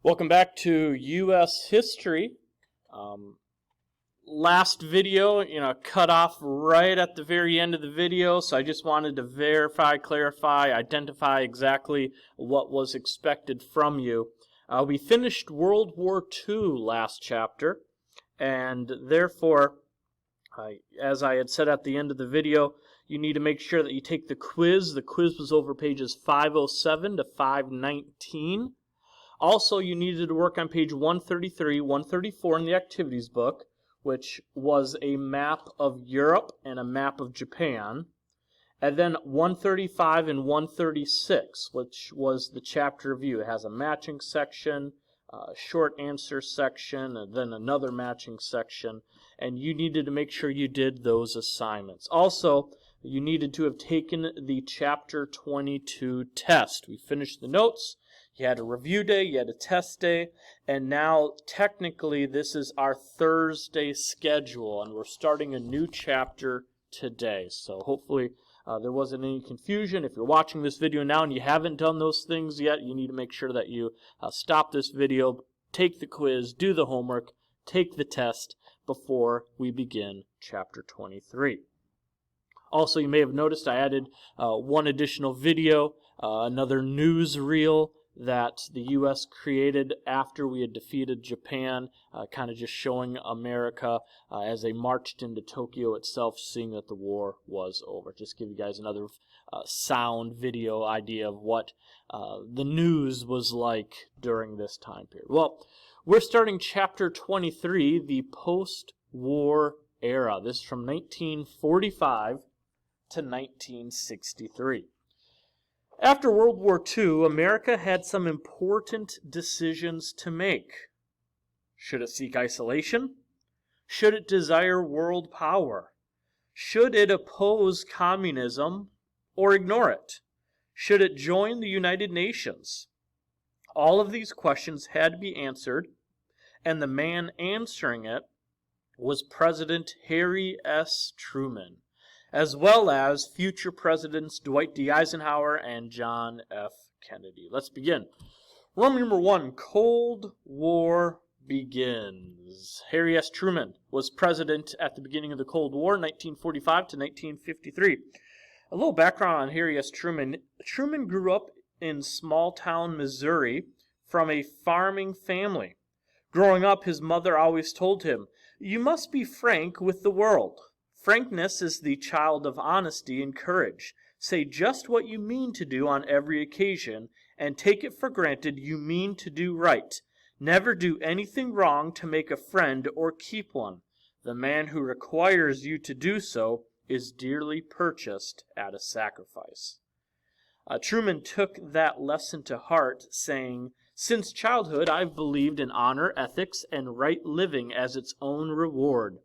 Welcome back to U.S. history. Last video, cut off right at the very end of the video, so I just wanted to verify, clarify, identify exactly what was expected from you. We finished World War II last chapter, and therefore, as I had said at the end of the video, you need to make sure that you take the quiz. The quiz was over pages 507 to 519. Also, you needed to work on page 133, 134 in the activities book, which was a map of Europe and a map of Japan. And then 135 and 136, which was the chapter review. It has a matching section, a short answer section, and then another matching section. And you needed to make sure you did those assignments. Also, you needed to have taken the chapter 22 test. We finished the notes. You had a review day, you had a test day, and now technically this is our Thursday schedule, and we're starting a new chapter today. So hopefully there wasn't any confusion. If you're watching this video now and you haven't done those things yet, you need to make sure that you stop this video, take the quiz, do the homework, take the test before we begin chapter 23. Also, you may have noticed I added one additional video, another newsreel that the U.S. created after we had defeated Japan, kind of just showing America as they marched into Tokyo itself, seeing that the war was over. Just give you guys another sound video idea of what the news was like during this time period. Well, we're starting chapter 23, the post-war era. This is from 1945 to 1963. After World War II, America had some important decisions to make. Should it seek isolation? Should it desire world power? Should it oppose communism or ignore it? Should it join the United Nations? All of these questions had to be answered, and the man answering it was President Harry S. Truman, as well as future presidents Dwight D. Eisenhower and John F. Kennedy. Let's begin. Roman number 1, Cold War begins. Harry S. Truman was president at the beginning of the Cold War, 1945 to 1953. A little background on Harry S. Truman. Truman grew up in small-town Missouri from a farming family. Growing up, his mother always told him, "You must be frank with the world. Frankness is the child of honesty and courage. Say just what you mean to do on every occasion, and take it for granted you mean to do right. Never do anything wrong to make a friend or keep one. The man who requires you to do so is dearly purchased at a sacrifice." Truman took that lesson to heart, saying, "Since childhood I've believed in honor, ethics, and right living as its own reward."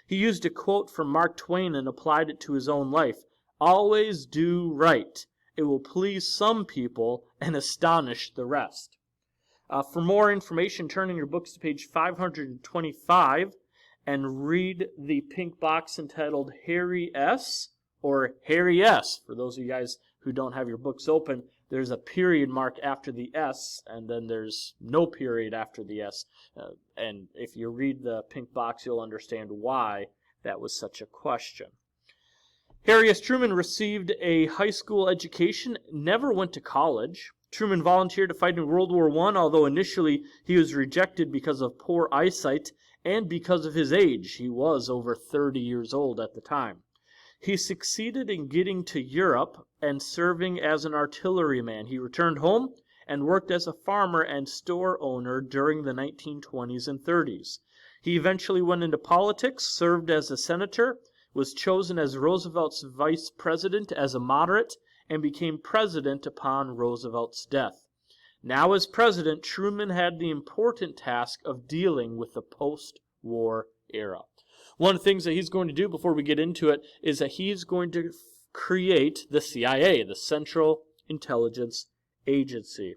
He used a quote from Mark Twain and applied it to his own life. "Always do right. It will please some people and astonish the rest." For more information, turn in your books to page 525 and read the pink box entitled Harry S. or Harry S. For those of you guys who don't have your books open, there's a period mark after the S, and then there's no period after the S. And if you read the pink box, you'll understand why that was such a question. Harry S. Truman received a high school education, never went to college. Truman volunteered to fight in World War I, although initially he was rejected because of poor eyesight and because of his age. He was over 30 years old at the time. He succeeded in getting to Europe and serving as an artilleryman. He returned home and worked as a farmer and store owner during the 1920s and 30s. He eventually went into politics, served as a senator, was chosen as Roosevelt's vice president as a moderate, and became president upon Roosevelt's death. Now as president, Truman had the important task of dealing with the post-war era. One of the things that he's going to do before we get into it is that he's going to create the CIA, the Central Intelligence Agency.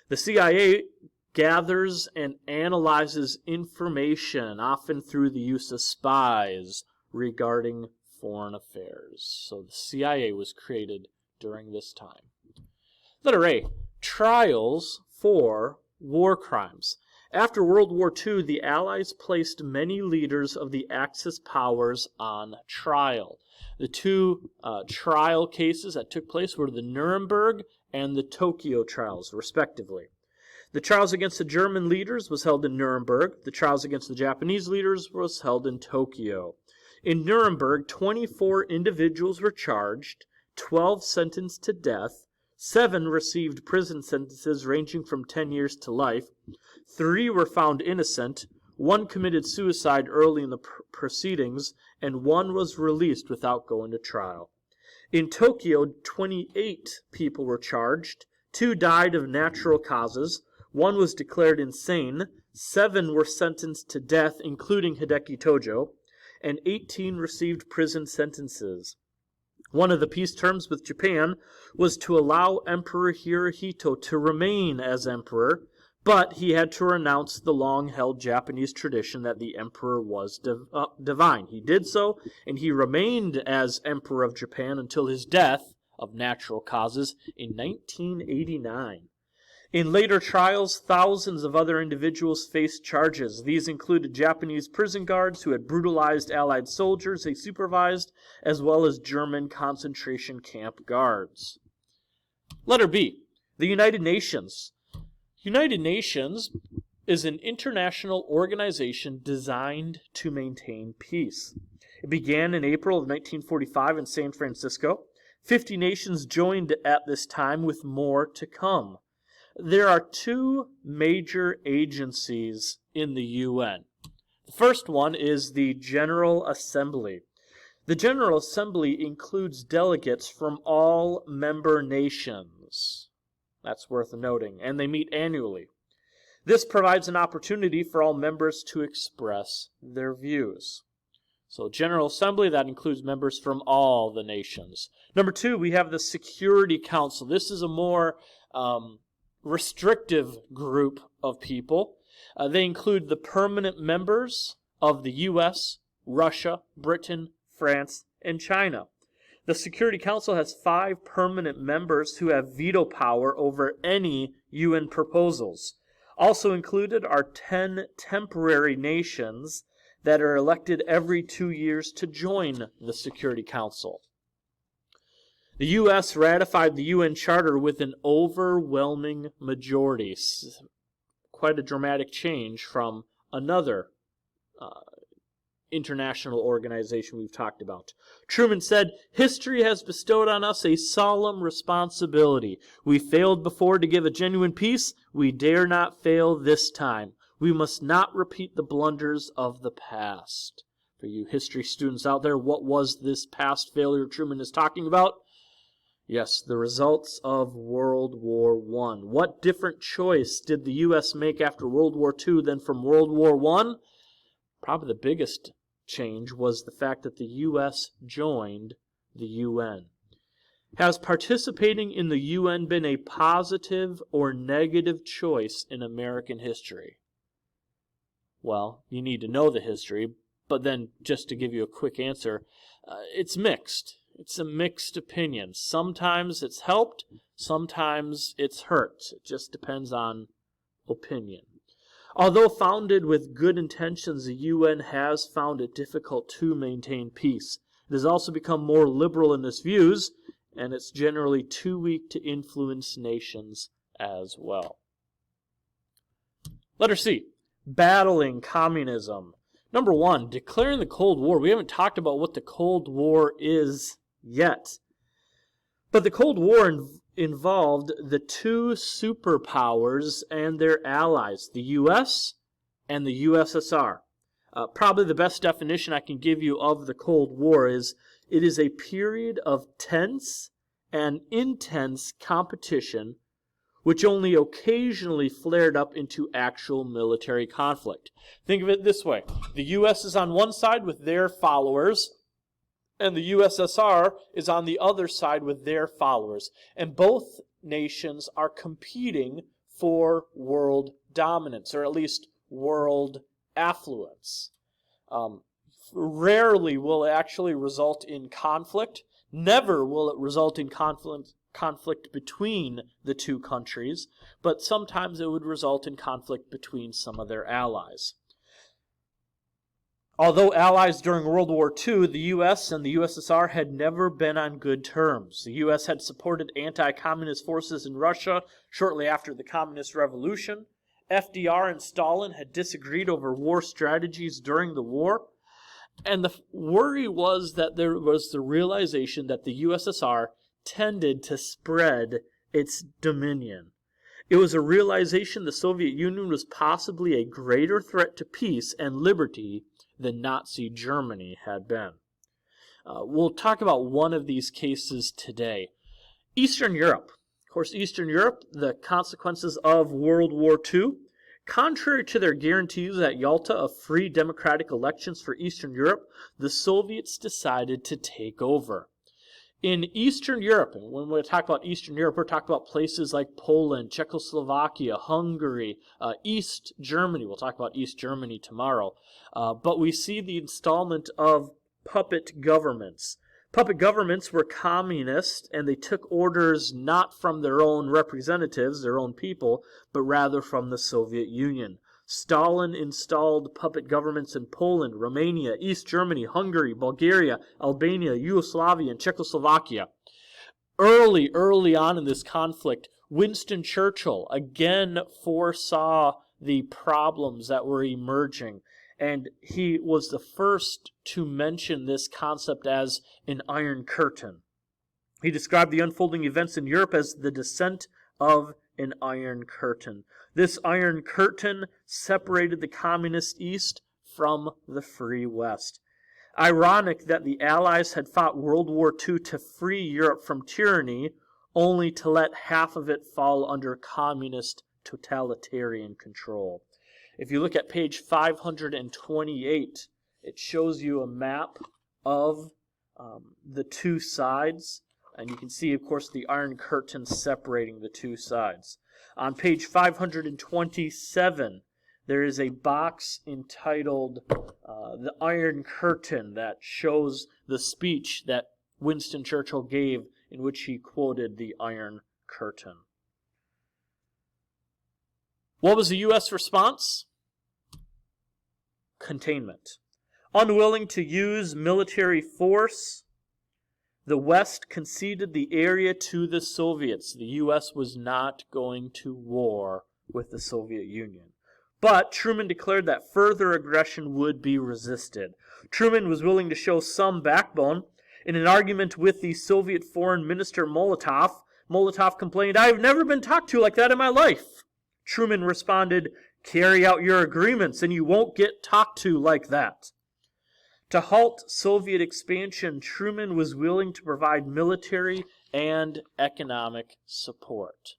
The CIA gathers and analyzes information, often through the use of spies, regarding foreign affairs. So the CIA was created during this time. Letter A, trials for war crimes. After World War II, the Allies placed many leaders of the Axis powers on trial. The two trial cases that took place were the Nuremberg and the Tokyo trials, respectively. The trials against the German leaders was held in Nuremberg. The trials against the Japanese leaders was held in Tokyo. In Nuremberg, 24 individuals were charged, 12 sentenced to death, 7 received prison sentences ranging from 10 years to life, 3 were found innocent, 1 committed suicide early in the proceedings, and 1 was released without going to trial. In Tokyo, 28 people were charged, 2 died of natural causes, 1 was declared insane, 7 were sentenced to death, including Hideki Tojo, and 18 received prison sentences. One of the peace terms with Japan was to allow Emperor Hirohito to remain as emperor, but he had to renounce the long-held Japanese tradition that the emperor was divine. He did so, and he remained as emperor of Japan until his death of natural causes in 1989. In later trials, thousands of other individuals faced charges. These included Japanese prison guards who had brutalized Allied soldiers they supervised, as well as German concentration camp guards. Letter B, the United Nations. United Nations is an international organization designed to maintain peace. It began in April of 1945 in San Francisco. 50 nations joined at this time, with more to come. There are 2 major agencies in the UN. The first one is the General Assembly. The General Assembly includes delegates from all member nations. That's worth noting, and they meet annually. This provides an opportunity for all members to express their views. So General Assembly, that includes members from all the nations. Number 2, we have the Security Council. This is a more restrictive group of people. They include the permanent members of the U.S., Russia, Britain, France, and China. The Security Council has 5 permanent members who have veto power over any UN proposals. Also included are 10 temporary nations that are elected every 2 years to join the Security Council. The U.S. ratified the UN Charter with an overwhelming majority. Quite a dramatic change from another international organization we've talked about. Truman said, "History has bestowed on us a solemn responsibility. We failed before to give a genuine peace. We dare not fail this time. We must not repeat the blunders of the past." For you history students out there, what was this past failure Truman is talking about? Yes, the results of World War I. What different choice did the U.S. make after World War II than from World War I? Probably the biggest change was the fact that the U.S. joined the UN. Has participating in the UN been a positive or negative choice in American history? Well, you need to know the history, but then just to give you a quick answer, it's mixed. It's a mixed opinion. Sometimes it's helped, sometimes it's hurt. It just depends on opinion. Although founded with good intentions, the UN has found it difficult to maintain peace. It has also become more liberal in its views, and it's generally too weak to influence nations as well. Letter C, battling communism. Number 1, declaring the Cold War. We haven't talked about what the Cold War is yet. But the Cold War involved the 2 superpowers and their allies, the U.S. and the USSR. Probably the best definition I can give you of the Cold War is it is a period of tense and intense competition which only occasionally flared up into actual military conflict. Think of it this way. The U.S. is on one side with their followers, and the USSR is on the other side with their followers. And both nations are competing for world dominance, or at least world affluence. Rarely will it actually result in conflict. Never will it result in conflict conflict between the two countries, but sometimes it would result in conflict between some of their allies. Although allies during World War II, the U.S. and the USSR had never been on good terms. The U.S. had supported anti-communist forces in Russia shortly after the Communist Revolution. FDR and Stalin had disagreed over war strategies during the war. And the worry was that there was the realization that the USSR tended to spread its dominion. It was a realization the Soviet Union was possibly a greater threat to peace and liberty than Nazi Germany had been. We'll talk about one of these cases today. Eastern Europe. Of course, Eastern Europe, the consequences of World War II. Contrary to their guarantees at Yalta of free democratic elections for Eastern Europe, the Soviets decided to take over. In Eastern Europe, and when we talk about Eastern Europe, we're talking about places like Poland, Czechoslovakia, Hungary, East Germany. We'll talk about East Germany tomorrow. But we see the installment of puppet governments. Puppet governments were communist, and they took orders not from their own representatives, their own people, but rather from the Soviet Union. Stalin installed puppet governments in Poland, Romania, East Germany, Hungary, Bulgaria, Albania, Yugoslavia, and Czechoslovakia. Early on in this conflict, Winston Churchill again foresaw the problems that were emerging, and he was the first to mention this concept as an Iron Curtain. He described the unfolding events in Europe as the descent of an Iron Curtain. This Iron Curtain separated the communist East from the free West. Ironic that the Allies had fought World War II to free Europe from tyranny, only to let half of it fall under communist totalitarian control. If you look at page 528, it shows you a map of the two sides. And you can see, of course, the Iron Curtain separating the two sides. On page 527, there is a box entitled The Iron Curtain that shows the speech that Winston Churchill gave in which he quoted the Iron Curtain. What was the U.S. response? Containment. Unwilling to use military force, the West conceded the area to the Soviets. The U.S. was not going to war with the Soviet Union. But Truman declared that further aggression would be resisted. Truman was willing to show some backbone. In an argument with the Soviet Foreign Minister Molotov, Molotov complained, "I've never been talked to like that in my life." Truman responded, "Carry out your agreements and you won't get talked to like that." To halt Soviet expansion, Truman was willing to provide military and economic support.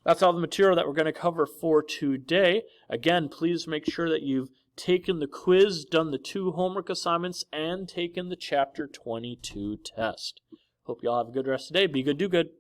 That's all the material that we're going to cover for today. Again, please make sure that you've taken the quiz, done the 2 homework assignments, and taken the Chapter 22 test. Hope you all have a good rest of the day. Be good, do good.